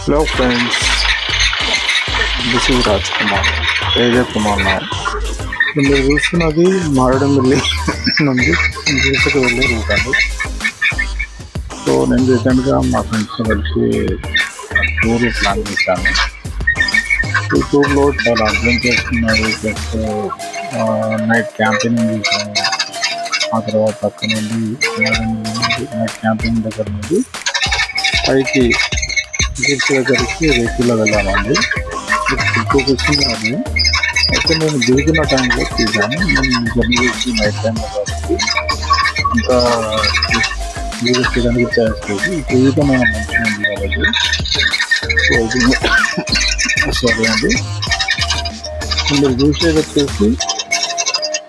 Hello friends, this is Rajkumar, AJ Kumar now. మీరు చూస్తున్నది మారేడుమిల్లి నుండి గిరిజకు వెళ్ళే రూట్ అండి. సో నేను రీసెంట్గా మా ఫ్రెండ్స్ కలిసి టూర్ ప్లాన్ చేశాను. ఈ టూర్లో చాలా అడ్వెంచర్స్ ఉన్నాయి, ప్లస్ నైట్ క్యాంపింగ్ చేసాము. ఆ తర్వాత అక్కడ నుండి నైట్ క్యాంపింగ్ దగ్గర నుండి పైకి గిరిజ దగ్గరికి వెహికల్లో వెళ్ళామండి. చూపిస్తుంది అది అయితే నేను దిగుతున్న టైంలో తీసాను. నేను జర్నీ చేసి నైట్ టైంలో కాబట్టి ఇంకా వీడియో చేయడానికి చేస్తుంది. విపరీతమైన మంచి ఉంది కాబట్టి సో ఇది సరే అండి. మీరు చూసేది వచ్చేసి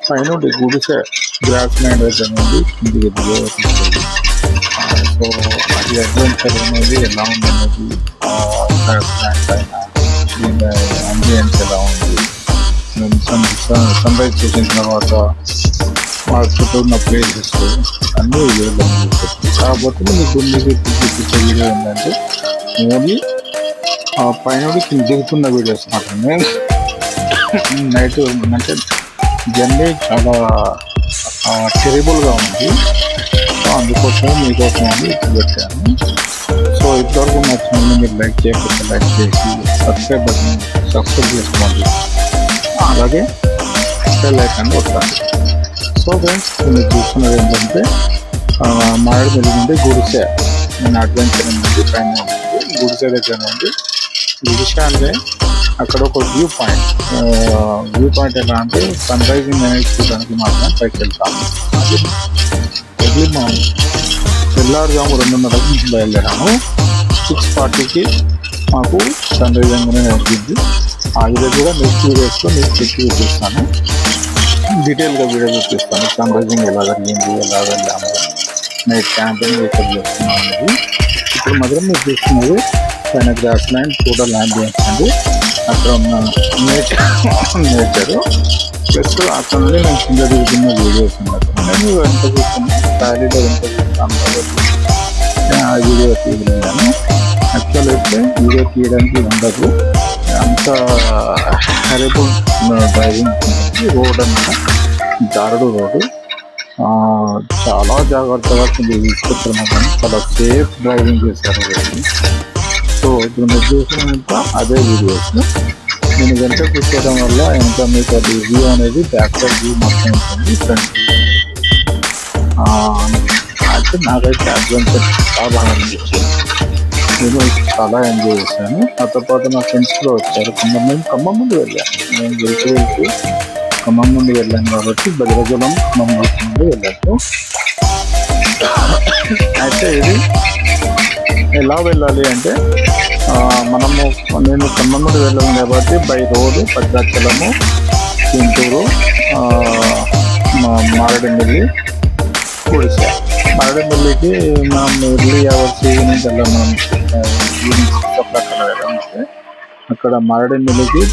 పైన గుడిసె గ్రాస్ ల్యాండ్ దగ్గర నుండి కిందికి దిగేది. సో అది అడ్వెంచర్ అనేది ఎలా ఉందనేది గ్రాస్ ల్యాండ్ పైన దీని అంబియన్స్ ఎలా ఉంది, సన్ రైజ్ చేసిన తర్వాత మా చుట్టూ ఉన్న ప్లేసెస్ అన్నీ వీడియోలో కాకపోతే మీకు చూపించే వీడియో ఏంటంటే ఓన్లీ పైన దిగుతున్న వీడియోస్ మాత్రమే. నైట్ అంటే జర్నీ చాలా టెరిబుల్గా ఉంది. సో అందుకోసం మీకోసం అని పెట్టాను. సో ఇప్పటివరకు మా ఛానల్ని మీరు లైక్ చేయకపోతే లైక్ చేసి సబ్స్క్రైబ్ చేసుకోండి, అలాగే బెల్ ఐకాన్ కొట్టాలి. సో ఫ్రెండ్స్ మీరు చూస్తున్నది ఏంటంటే మారేడుమిల్లి నుండి గుడిసె, నేను అడ్వెంచర్ నుండి పైన గుడిసె దగ్గర నుండి గుడిసె అంటే అక్కడ ఒక వ్యూ పాయింట్ ఎలా అంటే సన్ రైజింగ్ అనేది చూడడానికి మాత్రం పైకి వెళ్తాము. అది ఎర్లీ మార్నింగ్ తెల్లారుజాము 2:30 నుంచి బయలుదేరాము. 6:40కి మాకు సన్ రైజింగ్ అనేది వచ్చింది. ఆ వీడియో కూడా నెక్స్ట్ వీడియోస్లో మీకు చెక్ చూపిస్తాను, డీటెయిల్గా వీడియో చూపిస్తాను. సన్ రైజింగ్ ఎలా జరిగింది, ఎలా వెళ్ళాము, నైట్ క్యాంపింగ్ ఎక్కడ చేస్తున్నాం అనేది. ఇప్పుడు మాత్రం మీరు చూస్తున్నది పైన గ్రాస్ ల్యాండ్ టోటల్ ల్యాండ్ అండి. అక్కడ ఉన్న నేచరు ప్లస్ అక్కడ నుండి నేను కింద దిగుతున్న వీడియోస్ ఉన్నట్టు నేను వెంట చూస్తున్నాను. ఖాళీలో వెంట చూస్తాను కాబట్టి ఆ వీడియో తీయగలిగాను. యాక్చువల్ అయితే వీడియో తీయడానికి ఉండదు, అంత హెరబుల్ డ్రైవింగ్. రోడ్ అంతా దారుడు రోడ్డు, చాలా జాగ్రత్తగా తీసుకొచ్చారు. చాలా సేఫ్ డ్రైవింగ్ చేశారు. సో ఇప్పుడు మీరు చూసినంత అదే వీడియోస్ నేను వెంట కూర్చోవడం వల్ల ఇంకా మీకు అది వ్యూ అనేది బ్యాక్ సైడ్ వ్యూ మొత్తం ఉంటుంది. ఫ్రంట్ అయితే నాకైతే అడ్వెంచర్ చాలా బాగా అనిపించింది. నేను చాలా ఎంజాయ్ చేశాను. నాతో పాటు నా ఫ్రెండ్స్ కూడా వచ్చారు. ఖమ్మం ముందు వెళ్ళాను. నేను వెళ్తూ ఖమ్మం ముందు వెళ్ళాను కాబట్టి భద్రాచలం ఖమ్మం ముందు వెళ్ళాను. అయితే ఇది ఎలా వెళ్ళాలి అంటే నేను ఖమ్మం నుండి వెళ్ళాను కాబట్టి బై రోడ్డు భద్రాచలము, గుంటూరు, మారేడుమిల్లి, గుడిసె. మారేడుమిల్లికి మనం ఎర్లీ అవర్స్ ఈవినింగ్ వెళ్ళాము. ఈవినింగ్ 6 o'clock వెళ్ళాలంటే అక్కడ మారేడుమిల్లికి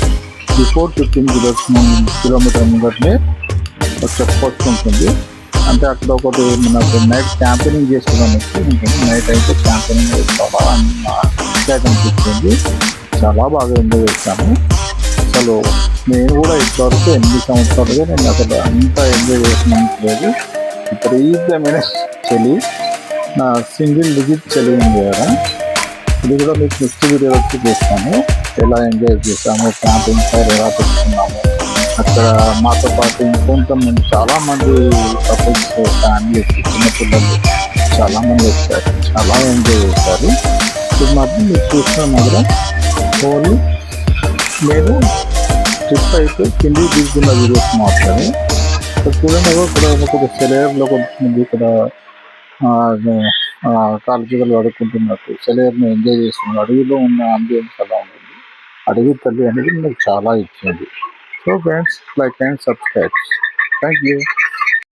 బిఫోర్ 15 కిలోమీటర్ ముందటనే ఒక చెక్ పోస్ట్ ఉంటుంది. అంటే అక్కడ ఒకటి మనకు నైట్ క్యాంపెయినింగ్ చేసుకోవడానికి ఉంటుంది. నైట్ అయితే క్యాంపెయినింగ్ చాలా ఎక్సైట్ అనిపించింది. చాలా బాగా ఎంజాయ్ చేశాను. అసలు నేను కూడా ఇంతవరకు 8 సంవత్సరాలుగా నేను అసలు అంత ఎంజాయ్ చేసినందుకు లేదు. విపరీతమైన చలి, నా సింగిల్ డిజిట్ చలి ఉంది కదా. ఇది కూడా మీకు నెక్స్ట్ వీడియోలో చూపిస్తాను. ఎలా ఎంజాయ్ చేసాము, క్యాంపింగ్ ఫైర్ ఎలా పెట్టుకున్నాము. అక్కడ మాతో పాటు ఇంకొంతమంది చాలామంది కపుల్స్, ఫ్యామిలీస్, చిన్నపిల్లలు చాలామంది వచ్చారు. చాలా ఎంజాయ్ చేశారు. ఇప్పుడు మాత్రం మీరు చూసిన మాత్రం ఓన్లీ నేను ట్రిప్ అయితే కిందికి దిగుతున్న వీడియోస్ మాత్రమే. చూడండి ఇక్కడ ఒక సెలయర్లో కొంతమంది ఇక్కడ కాలుజీలు అడుక్కుంటున్నట్టు సెలయర్ని ఎంజాయ్ చేస్తున్నారు. అడవిలో ఉన్న అంబియన్స్ అలా ఉంటుంది. అడవి తల్లి అనేది నాకు చాలా ఇచ్చింది. So friends, like and subscribe. Thank you.